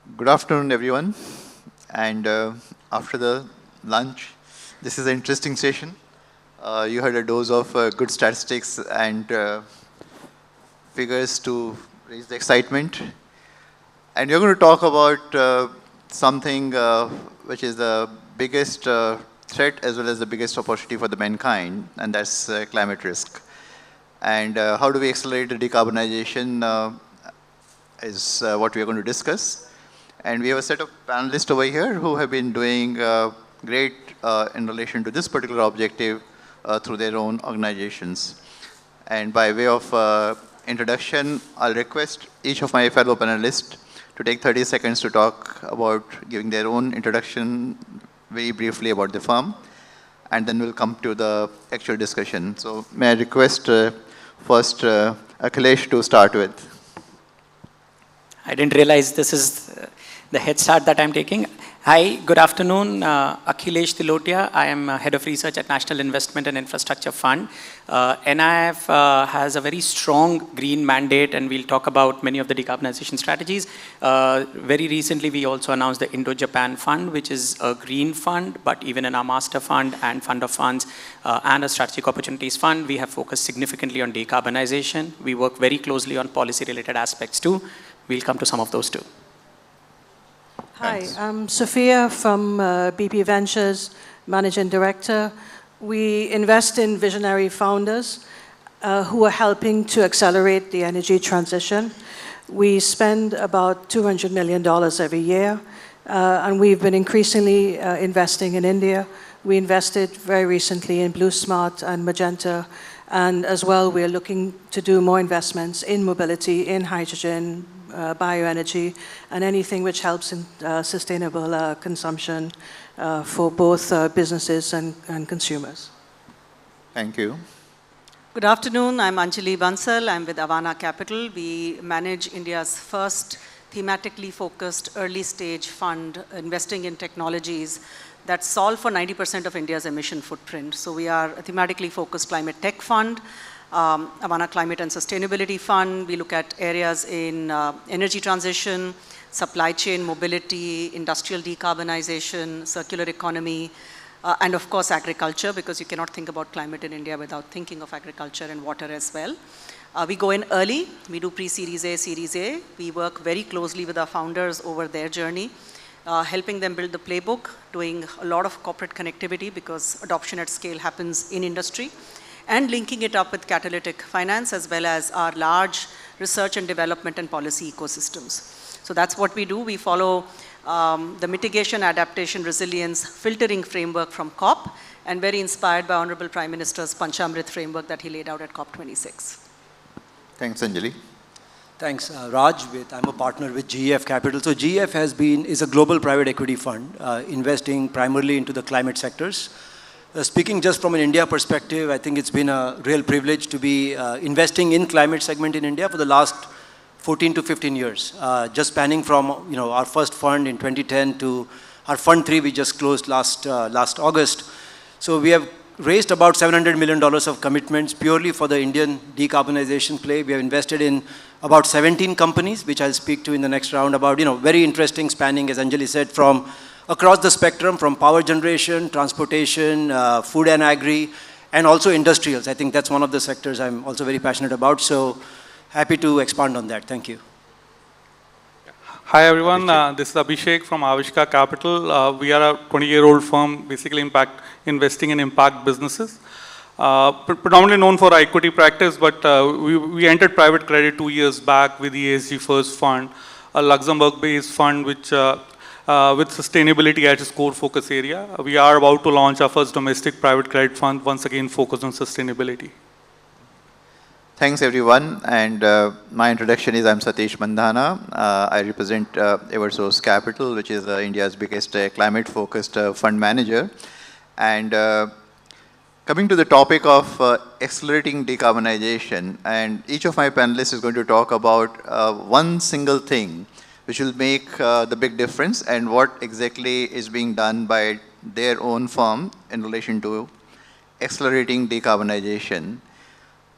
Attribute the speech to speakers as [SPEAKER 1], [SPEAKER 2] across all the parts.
[SPEAKER 1] Good afternoon, everyone. And after the lunch, this is an interesting session. You had a dose of good statistics and figures to raise the excitement. And we're going to talk about something which is the biggest threat as well as the biggest opportunity for the mankind, and that's climate risk. And how do we accelerate the decarbonization is what we are going to discuss. And we have a set of panelists over here who have been doing great in relation to this particular objective through their own organizations. And by way of introduction, I'll request each of my fellow panelists to take 30 seconds to talk about giving their own introduction very briefly about the firm. And then we'll come to the actual discussion. So may I request first Akhilesh to start with.
[SPEAKER 2] I didn't realize this is the head start that I'm taking. Hi, good afternoon. Akhilesh Tilotia. I am Head of Research at National Investment and Infrastructure Fund. NIF has a very strong green mandate, and we'll talk about many of the decarbonization strategies. Very recently, we also announced the Indo-Japan Fund, which is a green fund, but even in our master fund and fund of funds and a strategic opportunities fund, we have focused significantly on decarbonization. We work very closely on policy-related aspects too. We'll come to some of those too.
[SPEAKER 3] Hi, I'm Sophia from BP Ventures, Managing Director. We invest in visionary founders who are helping to accelerate the energy transition. We spend about $200 million every year, and we've been increasingly investing in India. We invested very recently in Blue Smart and Magenta, and as well we're looking to do more investments in mobility, in hydrogen, bioenergy, and anything which helps in sustainable consumption for both businesses and consumers.
[SPEAKER 1] Thank you.
[SPEAKER 4] Good afternoon. I'm Anjali Bansal. I'm with Avana Capital. We manage India's first thematically focused early stage fund investing in technologies that solve for 90% of India's emission footprint. So we are a thematically focused climate tech fund. Avana Climate and Sustainability Fund. We look at areas in energy transition, supply chain mobility, industrial decarbonization, circular economy, and of course agriculture, because you cannot think about climate in India without thinking of agriculture and water as well. We go in early. We do pre-Series A, Series A. We work very closely with our founders over their journey, helping them build the playbook, doing a lot of corporate connectivity because adoption at scale happens in industry, and linking it up with catalytic finance as well as our large research and development and policy ecosystems. So that's what we do. We follow the mitigation, adaptation, resilience, filtering framework from COP, and very inspired by Honorable Prime Minister's Panchamrit framework that he laid out at COP26.
[SPEAKER 1] Thanks, Anjali.
[SPEAKER 5] Thanks, Raj. I'm a partner with GEF Capital. So GEF is a global private equity fund investing primarily into the climate sectors. Speaking just from an India perspective, I think it's been a real privilege to be investing in climate segment in India for the last 14 to 15 years. Just spanning from our first fund in 2010 to our fund 3 we just closed last August. So we have raised about $700 million of commitments purely for the Indian decarbonization play. We have invested in about 17 companies, which I'll speak to in the next round about, very interesting spanning, as Anjali said, from across the spectrum, from power generation, transportation, food and agri, and also industrials. I think that's one of the sectors I'm also very passionate about. So happy to expand on that. Thank you.
[SPEAKER 6] Hi everyone, this is Abhishek from Avishka Capital. We are a 20-year-old firm, basically investing in impact businesses. Predominantly known for our equity practice, but we entered private credit 2 years back with the ESG First Fund, a Luxembourg-based fund which with sustainability at its core focus area. We are about to launch our first domestic private credit fund, once again focused on sustainability.
[SPEAKER 1] Thanks everyone, and my introduction is I'm Satish Mandhana. I represent Eversource Capital, which is India's biggest climate-focused fund manager. And coming to the topic of accelerating decarbonization, and each of my panelists is going to talk about one single thing which will make the big difference and what exactly is being done by their own firm in relation to accelerating decarbonization.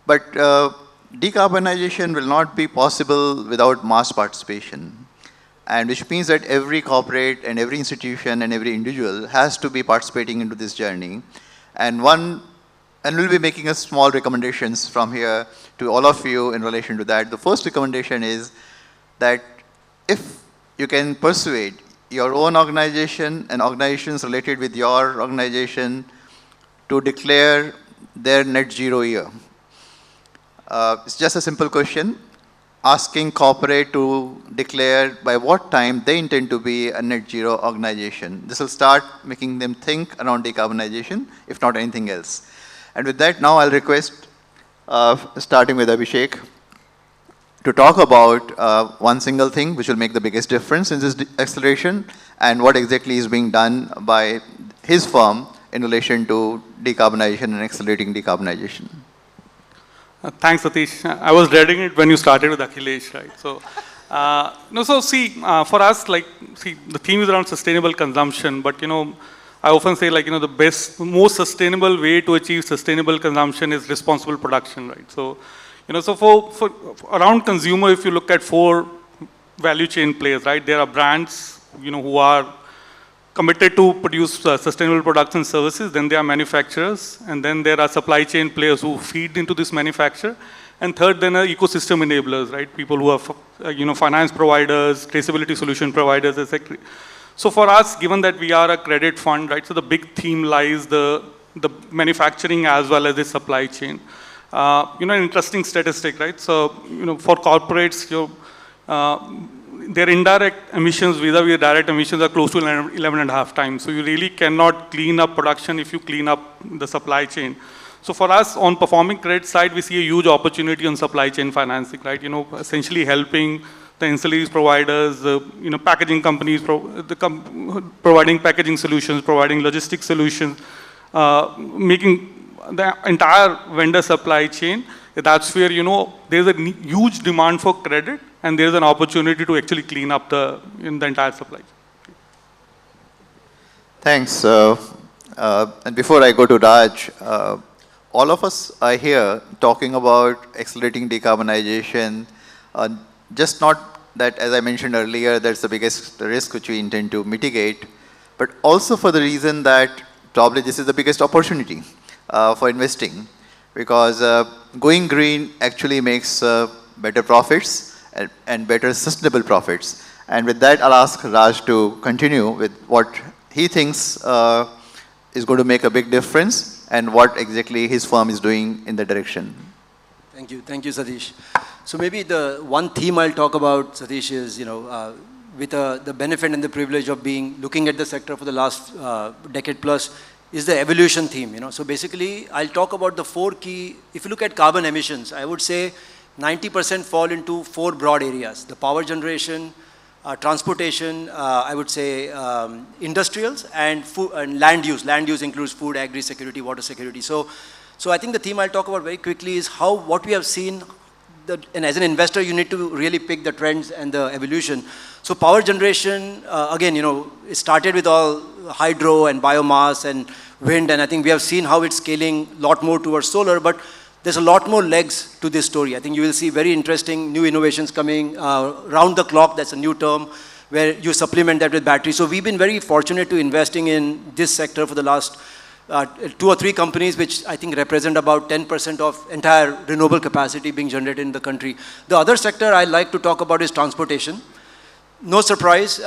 [SPEAKER 1] But decarbonization will not be possible without mass participation. and which means that every corporate and every institution and every individual has to be participating into this journey. And we'll be making a small recommendations from here to all of you in relation to that. The first recommendation is that if you can persuade your own organization and organizations related with your organization to declare their net zero year. It's just a simple question, asking corporate to declare by what time they intend to be a net zero organization. This will start making them think around decarbonization, if not anything else. And with that, now I'll request, starting with Abhishek, to talk about one single thing which will make the biggest difference in this acceleration and what exactly is being done by his firm in relation to decarbonization and accelerating decarbonization.
[SPEAKER 6] Thanks, Satish. I was dreading it when you started with Akhilesh, right? So, for us, the theme is around sustainable consumption, but, I often say, the most sustainable way to achieve sustainable consumption is responsible production, right? So, for around consumer, if you look at 4 value chain players, right? There are brands, who are committed to produce sustainable products and services, then there are manufacturers, and then there are supply chain players who feed into this manufacture, and third, then are ecosystem enablers, right? People who are, finance providers, traceability solution providers, etc. So for us, given that we are a credit fund, right, so the big theme lies the manufacturing as well as the supply chain. An interesting statistic, right? So, for corporates, their indirect emissions vis-a-vis direct emissions are close to 11.5 times. So you really cannot clean up production if you clean up the supply chain. So for us, on performing credit side, we see a huge opportunity on supply chain financing, right? Essentially helping the ancillaries providers, packaging companies, providing packaging solutions, providing logistics solutions, making the entire vendor supply chain. That's where, there's a huge demand for credit, and there's an opportunity to actually clean up the entire supply chain.
[SPEAKER 1] Thanks. And before I go to Raj, all of us are here talking about accelerating decarbonization, just not that, as I mentioned earlier, that's the biggest risk which we intend to mitigate, but also for the reason that probably this is the biggest opportunity for investing, because going green actually makes better profits and better sustainable profits. And with that, I'll ask Raj to continue with what he thinks is going to make a big difference and what exactly his firm is doing in that direction.
[SPEAKER 5] Thank you, Satish. So maybe the one theme I'll talk about, Satish, is, with the benefit and the privilege of looking at the sector for the last decade plus, is the evolution theme. So basically, I'll talk about the 4 key. If you look at carbon emissions, I would say 90% fall into 4 broad areas: the power generation, transportation, I would say industrials, and food and land use. Land use includes food, agri security, water security. So I think the theme I'll talk about very quickly is what we have seen. And as an investor, you need to really pick the trends and the evolution. So power generation, again, it started with all hydro and biomass and wind, and I think we have seen how it's scaling a lot more towards solar, but there's a lot more legs to this story. I think you will see very interesting new innovations coming round the clock. That's a new term, where you supplement that with batteries. So we've been very fortunate to investing in this sector for the last 2 or 3 companies, which I think represent about 10% of entire renewable capacity being generated in the country. The other sector I like to talk about is transportation. No surprise,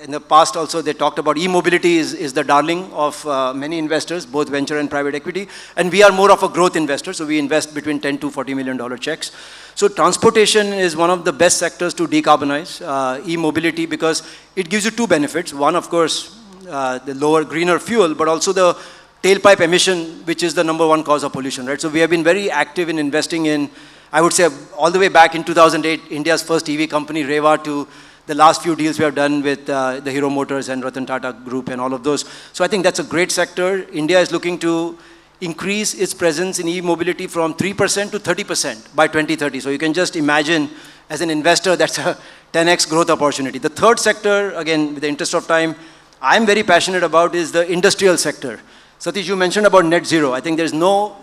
[SPEAKER 5] in the past also they talked about e-mobility is the darling of many investors, both venture and private equity. And we are more of a growth investor, so we invest between $10 to $40 million checks. So transportation is one of the best sectors to decarbonize e-mobility, because it gives you 2 benefits. One, of course, the lower, greener fuel, but also the tailpipe emission, which is the #1 cause of pollution, right? So we have been very active in investing in, I would say, all the way back in 2008, India's first EV company, Reva, to the last few deals we have done with the Hero Motors and Ratan Tata Group and all of those. So I think that's a great sector. India is looking to increase its presence in e-mobility from 3% to 30% by 2030. So you can just imagine, as an investor, that's a 10x growth opportunity. The third sector, again, with the interest of time, I'm very passionate about is the industrial sector. Satish, you mentioned about net zero. I think there's no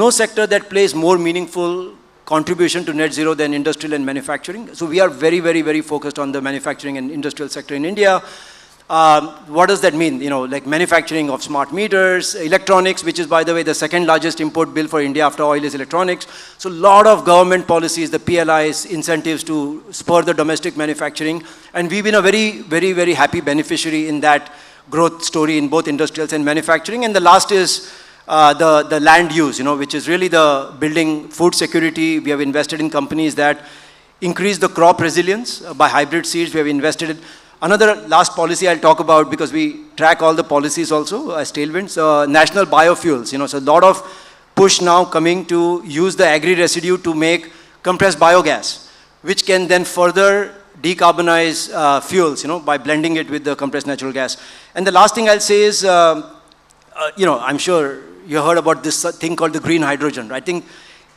[SPEAKER 5] sector that plays more meaningful contribution to net zero than industrial and manufacturing. So we are very, very, very focused on the manufacturing and industrial sector in India. What does that mean? You know, like manufacturing of smart meters, electronics, which is, by the way, the second largest import bill for India after oil is electronics. So a lot of government policies, the PLIs, incentives to spur the domestic manufacturing. And we've been a very, very, very happy beneficiary in that growth story in both industrials and manufacturing. And the last is the land use, you know, which is really the building food security. We have invested in companies that increase the crop resilience by hybrid seeds. We have invested in another last policy I'll talk about, because we track all the policies also as tailwinds, national biofuels. You know, so a lot of push now coming to use the agri residue to make compressed biogas, which can then further decarbonize fuels, you know, by blending it with the compressed natural gas. And the last thing I'll say is, you know, I'm sure you heard about this thing called the green hydrogen. I think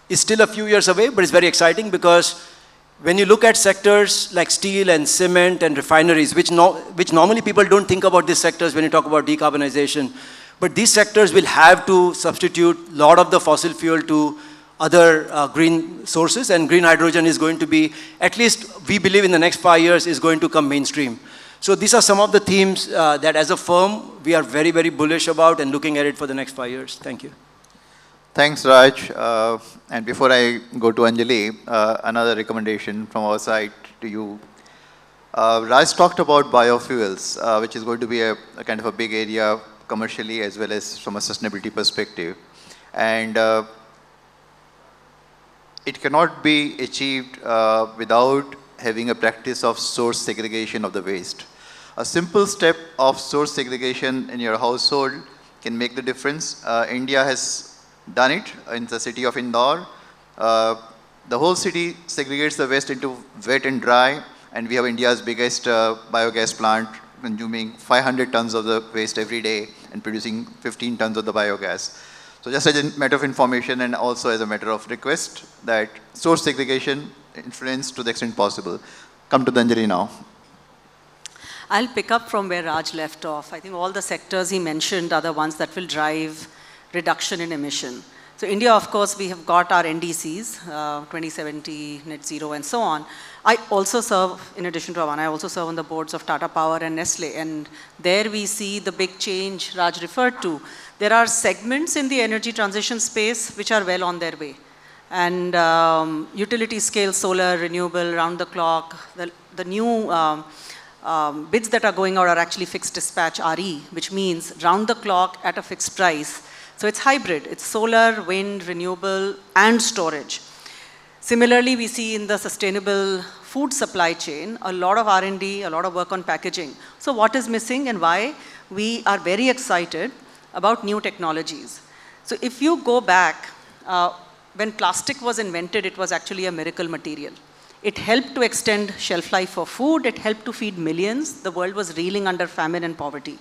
[SPEAKER 5] it's still a few years away, but it's very exciting, because when you look at sectors like steel and cement and refineries, which normally people don't think about these sectors when you talk about decarbonization, but these sectors will have to substitute a lot of the fossil fuel to other green sources, and green hydrogen is going to be, at least we believe in the next 5 years, is going to come mainstream. So these are some of the themes that as a firm, we are very, very bullish about and looking at it for the next 5 years. Thank you.
[SPEAKER 1] Thanks, Raj. And before I go to Anjali, another recommendation from our side to you. Raj talked about biofuels, which is going to be a kind of a big area commercially as well as from a sustainability perspective. And it cannot be achieved without having a practice of source segregation of the waste. A simple step of source segregation in your household can make the difference. India has done it in the city of Indore. The whole city segregates the waste into wet and dry, and we have India's biggest biogas plant consuming 500 tons of the waste every day and producing 15 tons of the biogas. So just as a matter of information and also as a matter of request, that source segregation influence to the extent possible. Come to Anjali now.
[SPEAKER 4] I'll pick up from where Raj left off. I think all the sectors he mentioned are the ones that will drive reduction in emission. So India, of course, we have got our NDCs, 2070, net zero, and so on. I also serve, in addition to Avan, I also serve on the boards of Tata Power and Nestle, and there we see the big change Raj referred to. There are segments in the energy transition space which are well on their way. And utility scale solar, renewable, round the clock, the new bids that are going out are actually fixed dispatch RE, which means round the clock at a fixed price. So it's hybrid, it's solar, wind, renewable, and storage. Similarly, we see in the sustainable food supply chain, a lot of R&D, a lot of work on packaging. So what is missing and why? We are very excited about new technologies. So if you go back, when plastic was invented, it was actually a miracle material. It helped to extend shelf life for food, it helped to feed millions. The world was reeling under famine and poverty.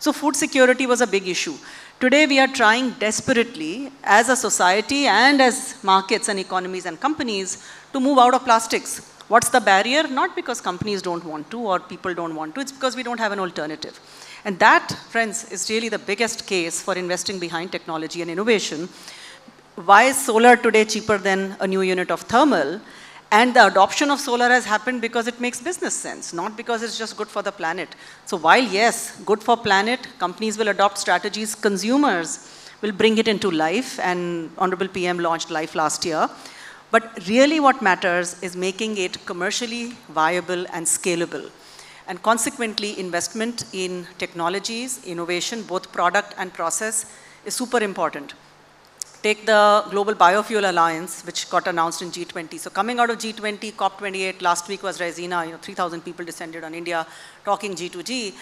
[SPEAKER 4] So food security was a big issue. Today we are trying desperately as a society and as markets and economies and companies to move out of plastics. What's the barrier? Not because companies don't want to or people don't want to, it's because we don't have an alternative. And that, friends, is really the biggest case for investing behind technology and innovation. Why is solar today cheaper than a new unit of thermal? And the adoption of solar has happened because it makes business sense, not because it's just good for the planet. So while, yes, good for planet, companies will adopt strategies, consumers will bring it into life, and Honorable PM launched Life last year. But really what matters is making it commercially viable and scalable. And consequently, investment in technologies, innovation, both product and process, is super important. Take the Global Biofuel Alliance, which got announced in G20. So coming out of G20, COP28, last week was Raisina, 3,000 people descended on India, talking G2G.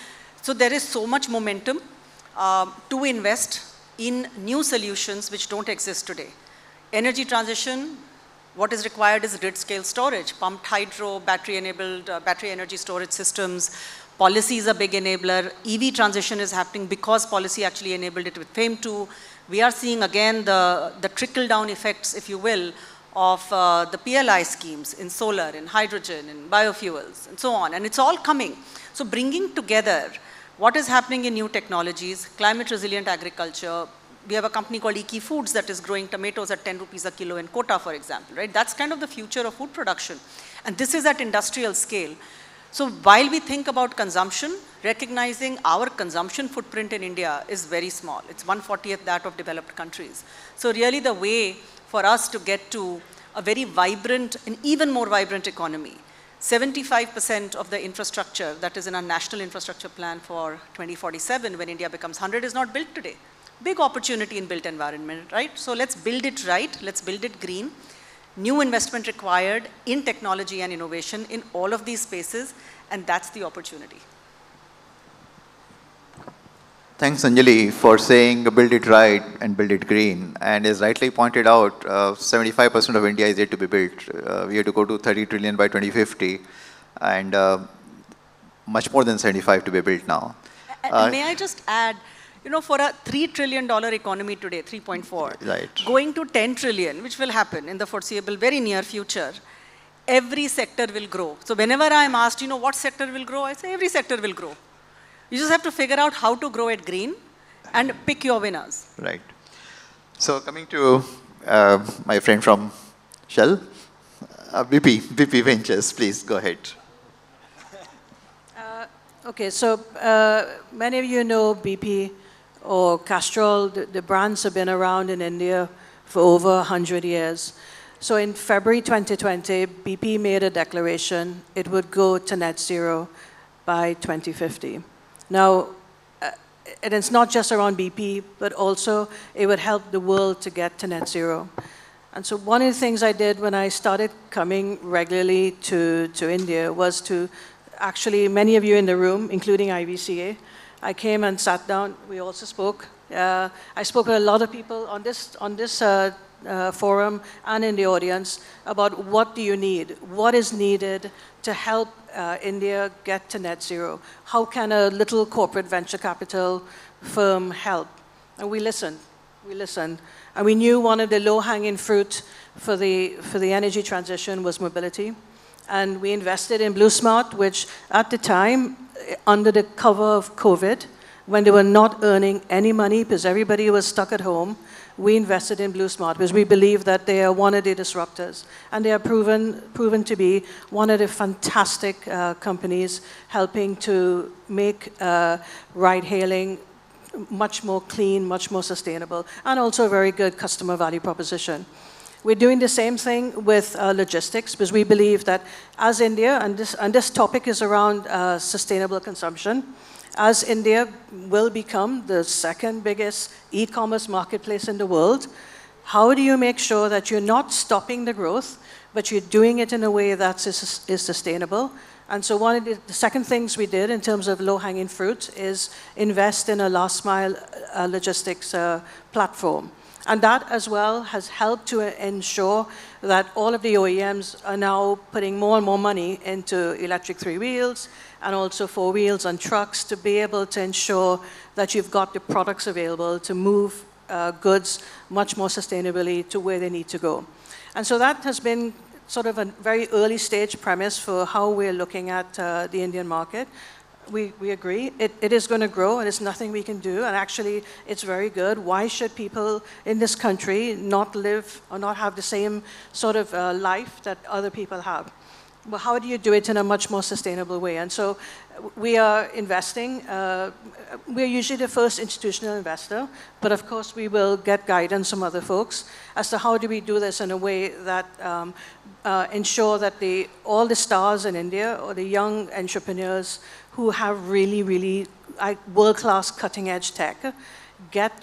[SPEAKER 4] So there is so much momentum to invest in new solutions which don't exist today. Energy transition, what is required is grid scale storage, pumped hydro, battery-enabled, battery energy storage systems. Policy is a big enabler. EV transition is happening because policy actually enabled it with FAME 2. We are seeing again the trickle-down effects, if you will, of the PLI schemes in solar, in hydrogen, in biofuels, and so on. And it's all coming. So bringing together what is happening in new technologies, climate-resilient agriculture, we have a company called Iki Foods that is growing tomatoes at 10 rupees a kilo in Kota, for example, right? That's kind of the future of food production. And this is at industrial scale. So while we think about consumption, recognizing our consumption footprint in India is very small. It's 1/40th that of developed countries. So really the way for us to get to a very vibrant and even more vibrant economy, 75% of the infrastructure that is in our national infrastructure plan for 2047 when India becomes 100 is not built today. Big opportunity in built environment, right? So let's build it right, let's build it green. New investment required in technology and innovation in all of these spaces, and that's the opportunity.
[SPEAKER 1] Thanks, Anjali, for saying build it right and build it green. And as rightly pointed out, 75% of India is yet to be built. We have to go to 30 trillion by 2050, and much more than 75 to be built now.
[SPEAKER 4] And may I just add, you know, for a $3 trillion economy today, 3.4,
[SPEAKER 1] right,
[SPEAKER 4] going to 10 trillion, which will happen in the foreseeable, very near future, every sector will grow. So whenever I'm asked, you know, what sector will grow, I say every sector will grow. You just have to figure out how to grow it green and pick your winners.
[SPEAKER 1] Right. So coming to my friend from Shell, BP Ventures, please go ahead.
[SPEAKER 3] Okay, so many of you know BP or Castrol. The brands have been around in India for over 100 years. So in February 2020, BP made a declaration it would go to net zero by 2050. Now, and it's not just around BP, but also it would help the world to get to net zero. And so one of the things I did when I started coming regularly to India was to actually, many of you in the room, including IVCA, I came and sat down, we also spoke. I spoke with a lot of people on this forum and in the audience about what do you need, what is needed to help India get to net zero. How can a little corporate venture capital firm help? And we listened. And we knew one of the low-hanging fruit for the energy transition was mobility. And we invested in BlueSmart, which at the time, under the cover of COVID, when they were not earning any money because everybody was stuck at home, we invested in BlueSmart because we believe that they are one of the disruptors. And they are proven to be one of the fantastic companies helping to make ride-hailing much more clean, much more sustainable, and also a very good customer value proposition. We're doing the same thing with logistics because we believe that as India, and this topic is around sustainable consumption, as India will become the second biggest e-commerce marketplace in the world, how do you make sure that you're not stopping the growth, but you're doing it in a way that is sustainable? And so one of the second things we did in terms of low-hanging fruit is invest in a last-mile logistics platform. And that as well has helped to ensure that all of the OEMs are now putting more and more money into electric three wheels and also four wheels on trucks to be able to ensure that you've got the products available to move goods much more sustainably to where they need to go. And so that has been sort of a very early stage premise for how we're looking at the Indian market. We agree. It is going to grow, and there's nothing we can do. And actually, it's very good. Why should people in this country not live or not have the same sort of life that other people have? Well, how do you do it in a much more sustainable way? And so we are investing. We're usually the first institutional investor, but of course we will get guidance from other folks as to how do we do this in a way that ensure that all the stars in India or the young entrepreneurs who have really world-class cutting-edge tech get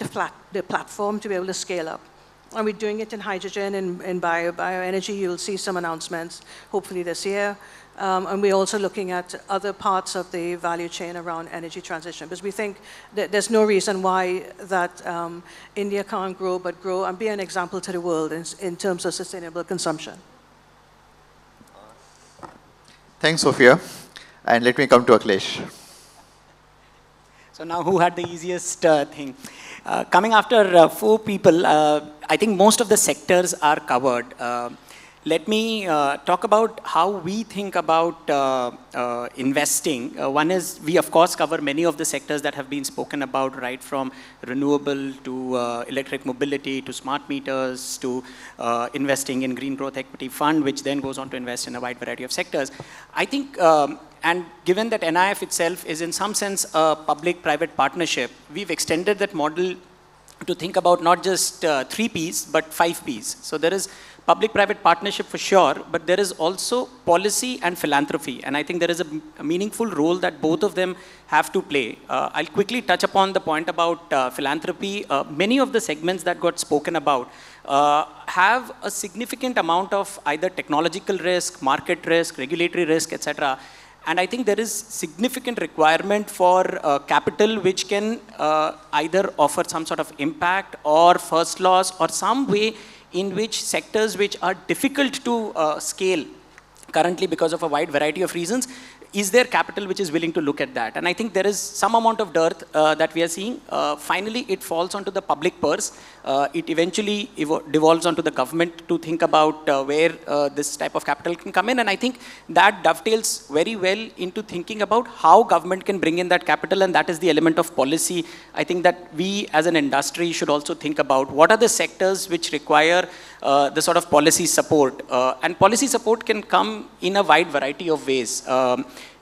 [SPEAKER 3] the platform to be able to scale up. And we're doing it in hydrogen and in bioenergy. You'll see some announcements, hopefully this year. And we're also looking at other parts of the value chain around energy transition, because we think that there's no reason why that India can't grow, but grow and be an example to the world in terms of sustainable consumption.
[SPEAKER 1] Thanks, Sophia. And let me come to Akhilesh.
[SPEAKER 2] So now who had the easiest thing? Coming after four people, I think most of the sectors are covered. let me talk about how we think about investing. One is, we of course cover many of the sectors that have been spoken about, right from renewable to electric mobility to smart meters to investing in green growth equity fund, which then goes on to invest in a wide variety of sectors. I think, and given that NIF itself is in some sense a public-private partnership, we've extended that model to think about not just 3 Ps, but 5 Ps. So there is public-private partnership for sure, but there is also policy and philanthropy. And I think there is a meaningful role that both of them have to play. I'll quickly touch upon the point about philanthropy. Many of the segments that got spoken about have a significant amount of either technological risk, market risk, regulatory risk, etc. And I think there is significant requirement for capital which can either offer some sort of impact or first loss or some way in which sectors which are difficult to scale currently because of a wide variety of reasons, is there capital which is willing to look at that? And I think there is some amount of dearth that we are seeing. Finally, it falls onto the public purse. It eventually devolves onto the government to think about where this type of capital can come in. And I think that dovetails very well into thinking about how government can bring in that capital, and that is the element of policy. I think that we as an industry should also think about what are the sectors which require the sort of policy support. And policy support can come in a wide variety of ways.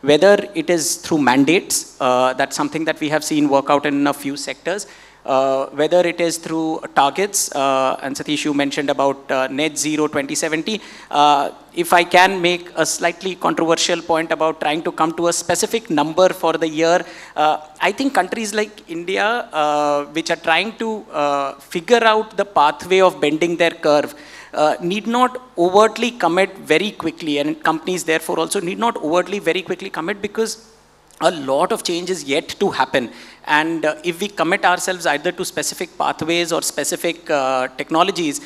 [SPEAKER 2] Whether it is through mandates, that's something that we have seen work out in a few sectors. Whether it is through targets, and Satish, you mentioned about net zero 2070. If I can make a slightly controversial point about trying to come to a specific number for the year, I think countries like India, which are trying to figure out the pathway of bending their curve, need not overtly commit very quickly, and companies therefore also need not overtly very quickly commit, because a lot of change is yet to happen. And if we commit ourselves either to specific pathways or specific technologies,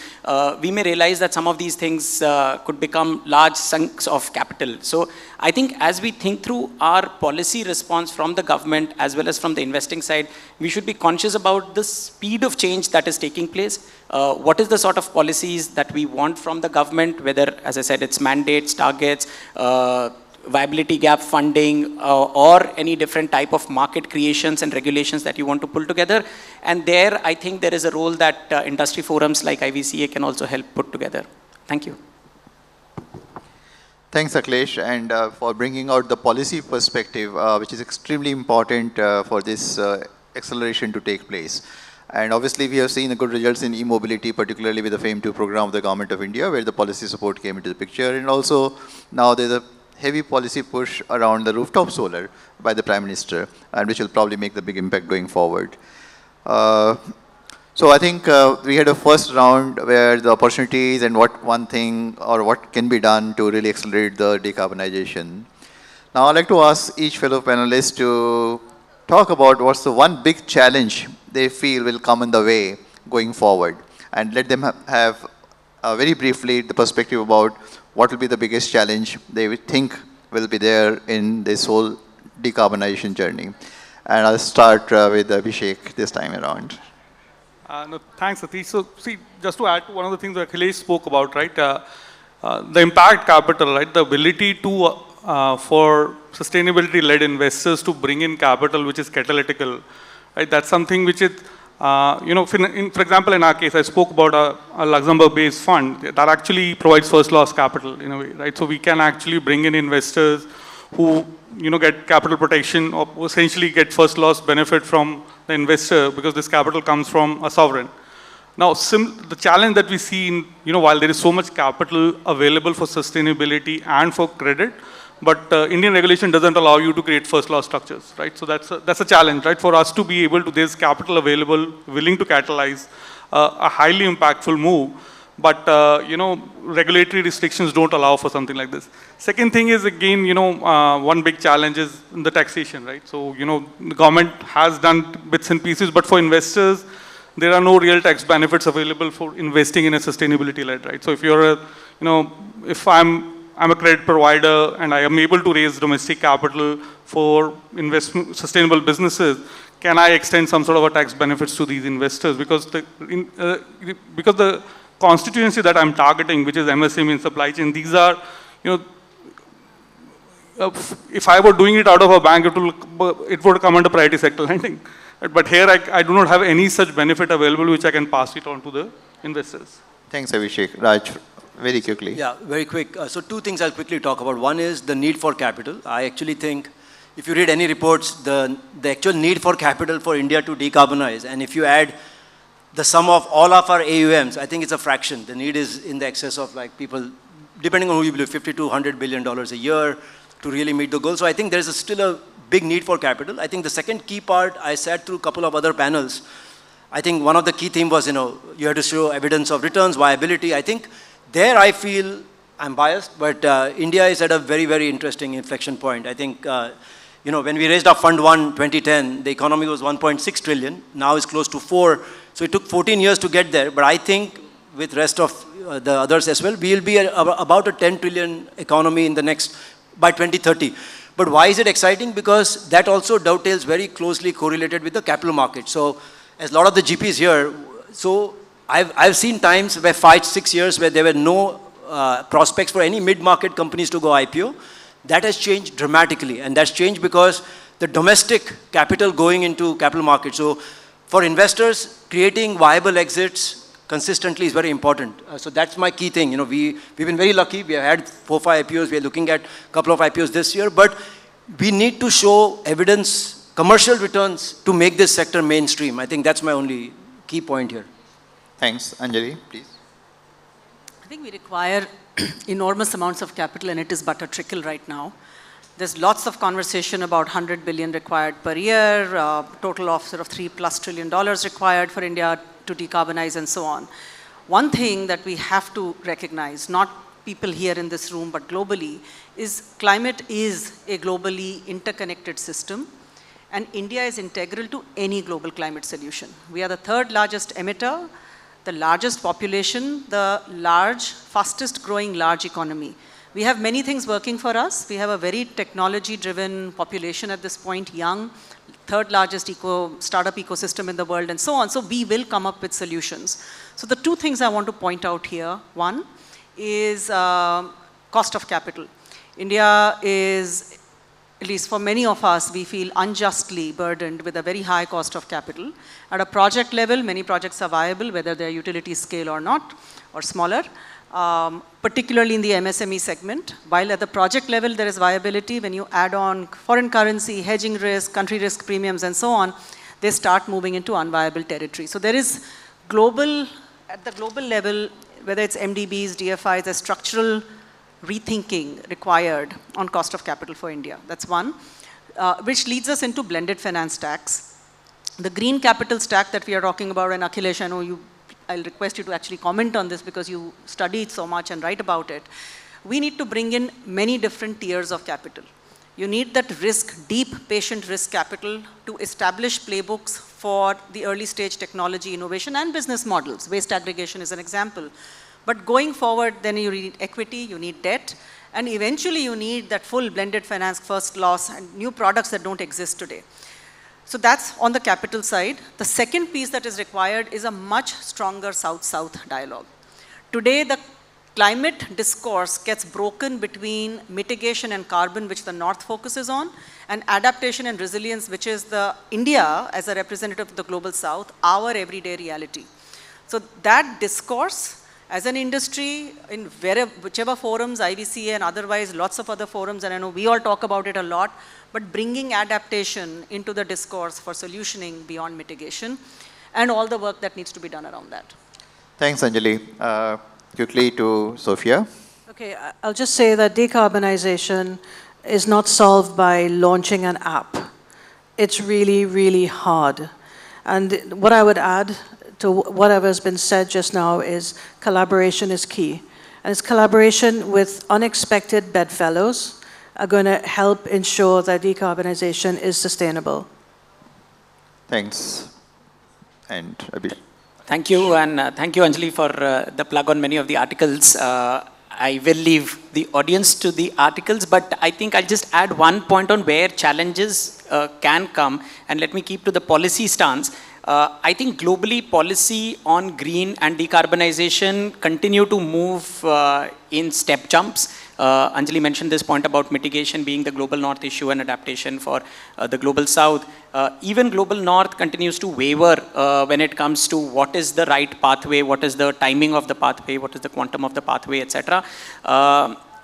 [SPEAKER 2] we may realize that some of these things could become large chunks of capital. So I think as we think through our policy response from the government as well as from the investing side, we should be conscious about the speed of change that is taking place. What is the sort of policies that we want from the government, whether, as I said, it's mandates, targets, viability gap funding, or any different type of market creations and regulations that you want to pull together. And there, I think there is a role that industry forums like IVCA can also help put together. Thank you.
[SPEAKER 1] Thanks, Akhilesh, and for bringing out the policy perspective, which is extremely important for this acceleration to take place. And obviously, we have seen the good results in e-mobility, particularly with the FAME 2 program of the Government of India, where the policy support came into the picture. And also, now there's a heavy policy push around the rooftop solar by the Prime Minister, and which will probably make the big impact going forward. So I think we had a first round where the opportunities and what one thing or what can be done to really accelerate the decarbonization. Now I'd like to ask each fellow panelist to talk about what's the one big challenge they feel will come in the way going forward, and let them have very briefly the perspective about what will be the biggest challenge they would think will be there in this whole decarbonization journey. And I'll start with Abhishek this time around.
[SPEAKER 6] No, thanks, Satish. So, see, just to add to one of the things that Akhilesh spoke about, right? The impact capital, right? The ability to, for sustainability-led investors to bring in capital which is catalytical, right? That's something which is, you know, for example, in our case, I spoke about a Luxembourg-based fund that actually provides first loss capital in a way, right? So we can actually bring in investors who, you know, get capital protection or essentially get first loss benefit from the investor because this capital comes from a sovereign. Now, the challenge that we see in, you know, while there is so much capital available for sustainability and for credit, but Indian regulation doesn't allow you to create first loss structures, right? So that's a challenge, right? For us to be able to, there's capital available, willing to catalyze a highly impactful move, but you know, regulatory restrictions don't allow for something like this. Second thing is, again, you know, one big challenge is the taxation, right? So, you know, the government has done bits and pieces, but for investors, there are no real tax benefits available for investing in a sustainability-led, right? So if you're a, you know, if I'm a credit provider and I am able to raise domestic capital for investment, sustainable businesses, can I extend some sort of a tax benefits to these investors? Because the constituency that I'm targeting, which is MSME in supply chain, these are, if I were doing it out of a bank, it would come under priority sector lending. But here, I do not have any such benefit available which I can pass it on to the investors.
[SPEAKER 1] Thanks, Abhishek. Raj, very quickly.
[SPEAKER 5] Yeah, very quick. So two things I'll quickly talk about. One is the need for capital. I actually think if you read any reports, the actual need for capital for India to decarbonize, and if you add the sum of all of our AUMs, I think it's a fraction. The need is in the excess of like people, depending on who you believe, $50 to $100 billion a year to really meet the goal. So I think there's still a big need for capital. I think the second key part, I sat through a couple of other panels. I think one of the key themes was, you have to show evidence of returns, viability. I think there I feel, I'm biased, but India is at a very, very interesting inflection point. I think, when we raised our Fund 1 2010, the economy was 1.6 trillion. Now it's close to 4. So it took 14 years to get there. But I think with rest of the others as well, we'll be about a 10 trillion economy in the by 2030. But why is it exciting? Because that also dovetails very closely correlated with the capital market. So as a lot of the GPs here, so I've seen times where 5-6 years where there were no prospects for any mid-market companies to go IPO. That has changed dramatically, and that's changed because the domestic capital going into capital markets. So for investors, creating viable exits consistently is very important. So that's my key thing. We've been very lucky. We have had 4-5 IPOs. We are looking at a couple of IPOs this year, but we need to show evidence, commercial returns to make this sector mainstream. I think that's my only key point here.
[SPEAKER 1] Thanks. Anjali, please.
[SPEAKER 4] I think we require enormous amounts of capital, and it is but a trickle right now. There's lots of conversation about 100 billion required per year, total of sort of $3+ trillion required for India to decarbonize and so on. One thing that we have to recognize, not people here in this room, but globally, is climate is a globally interconnected system, and India is integral to any global climate solution. We are the third largest emitter, the largest population, the fastest growing large economy. We have many things working for us. We have a very technology-driven population at this point, young, third largest startup ecosystem in the world, and so on. So we will come up with solutions. So the two things I want to point out here, one is cost of capital. India is, at least for many of us, we feel unjustly burdened with a very high cost of capital. At a project level, many projects are viable, whether they're utility scale or not, or smaller, particularly in the MSME segment. While at the project level, there is viability. When you add on foreign currency, hedging risk, country risk premiums, and so on, they start moving into unviable territory. So there is at the global level, whether it's MDBs, DFIs, there's structural rethinking required on cost of capital for India. That's one, which leads us into blended finance stacks. The green capital stack that we are talking about, and Akhilesh, I know I'll request you to actually comment on this because you study it so much and write about it. We need to bring in many different tiers of capital. You need that deep patient risk capital to establish playbooks for the early stage technology innovation and business models. Waste aggregation is an example. But going forward, then you need equity, you need debt, and eventually you need that full blended finance, first loss, and new products that don't exist today. So that's on the capital side. The second piece that is required is a much stronger South-South dialogue. Today, the climate discourse gets broken between mitigation and carbon, which the North focuses on, and adaptation and resilience, which is India, as a representative of the global South, our everyday reality. So that discourse, as an industry, in whichever forums, IVCA and otherwise, lots of other forums, and I know we all talk about it a lot, but bringing adaptation into the discourse for solutioning beyond mitigation, and all the work that needs to be done around that.
[SPEAKER 1] Thanks, Anjali. Quickly to Sophia.
[SPEAKER 3] Okay, I'll just say that decarbonization is not solved by launching an app. It's really, really hard. And what I would add to whatever has been said just now is collaboration is key. And it's collaboration with unexpected bedfellows are going to help ensure that decarbonization is sustainable.
[SPEAKER 1] Thanks. And Abhi.
[SPEAKER 2] Thank you, and thank you, Anjali, for the plug on many of the articles. I will leave the audience to the articles, but I think I'll just add one point on where challenges can come, and let me keep to the policy stance. I think globally policy on green and decarbonization continue to move in step jumps. Anjali mentioned this point about mitigation being the global north issue and adaptation for the global south. Even global north continues to waver when it comes to what is the right pathway, what is the timing of the pathway, what is the quantum of the pathway, etc.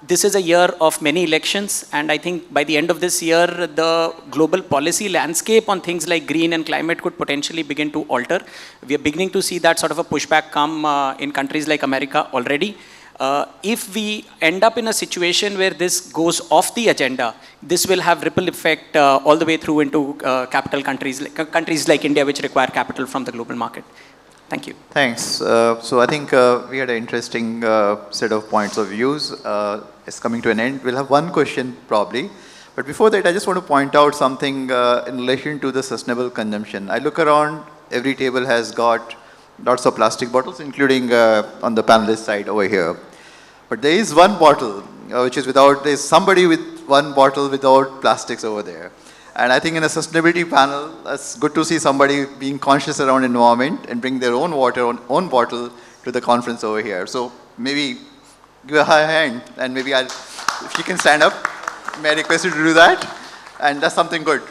[SPEAKER 2] This is a year of many elections, and I think by the end of this year, the global policy landscape on things like green and climate could potentially begin to alter. We are beginning to see that sort of a pushback come in countries like America already. If we end up in a situation where this goes off the agenda, this will have ripple effect all the way through into capital countries like India, which require capital from the global market. Thank you.
[SPEAKER 1] Thanks. So I think we had an interesting set of points of views. It's coming to an end. We'll have one question probably. But before that, I just want to point out something in relation to the sustainable consumption. I look around, every table has got lots of plastic bottles, including on the panelist side over here. But there is one bottle which is without, there's somebody with one bottle without plastics over there. And I think in a sustainability panel, it's good to see somebody being conscious around environment and bring their own water, own bottle to the conference over here. So maybe give a high hand, and maybe if you can stand up, may I request you to do that? And that's something good.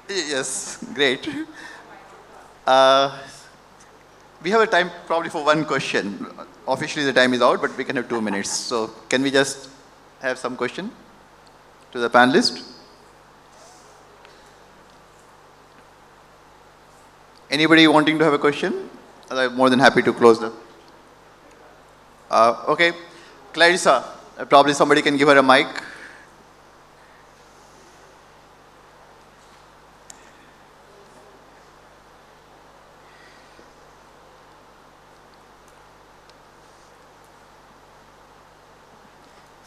[SPEAKER 1] Yes, great. We have a time probably for one question. Officially the time is out, but we can have 2 minutes. So can we just have some question to the panelist? Anybody wanting to have a question? I'm more than happy to close the... okay, Clarissa, probably somebody can give her a mic.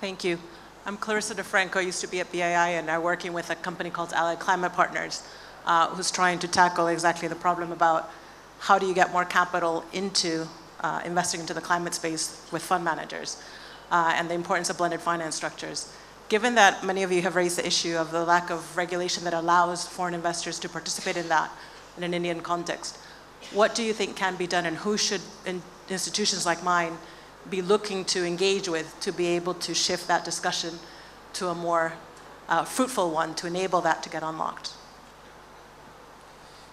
[SPEAKER 7] Thank you. I'm Clarissa DeFranco, I used to be at BII, and I'm working with a company called Allied Climate Partners, who's trying to tackle exactly the problem about how do you get more capital into investing into the climate space with fund managers, and the importance of blended finance structures. Given that many of you have raised the issue of the lack of regulation that allows foreign investors to participate in that in an Indian context, what do you think can be done, and who should institutions like mine be looking to engage with to be able to shift that discussion to a more fruitful one to enable that to get unlocked?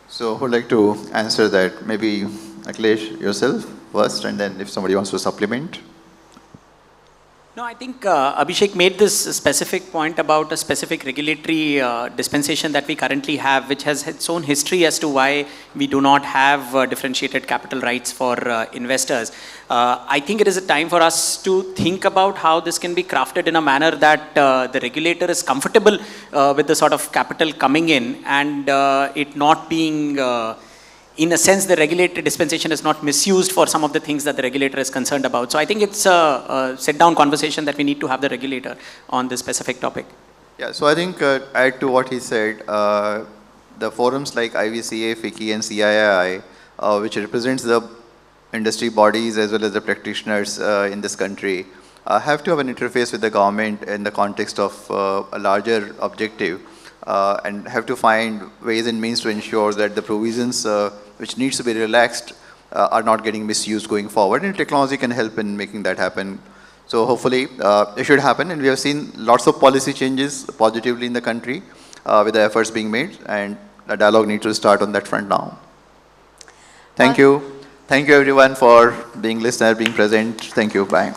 [SPEAKER 1] So who would like to answer that? Maybe Akhilesh, yourself first, and then if somebody wants to supplement.
[SPEAKER 2] No, I think Abhishek made this specific point about a specific regulatory dispensation that we currently have, which has its own history as to why we do not have differentiated capital rights for investors. I think it is a time for us to think about how this can be crafted in a manner that the regulator is comfortable with the sort of capital coming in, and it not being in a sense, the regulatory dispensation is not misused for some of the things that the regulator is concerned about. So I think it's a sit-down conversation that we need to have the regulator on this specific topic.
[SPEAKER 1] Yeah, so I think add to what he said, the forums like IVCA, FICCI and CII, which represents the industry bodies as well as the practitioners in this country, have to have an interface with the government in the context of a larger objective, and have to find ways and means to ensure that the provisions which needs to be relaxed are not getting misused going forward, and technology can help in making that happen. So hopefully it should happen, and we have seen lots of policy changes positively in the country with the efforts being made, and the dialogue needs to start on that front now. Thank you. Thank you everyone for being listener, being present. Thank you. Bye.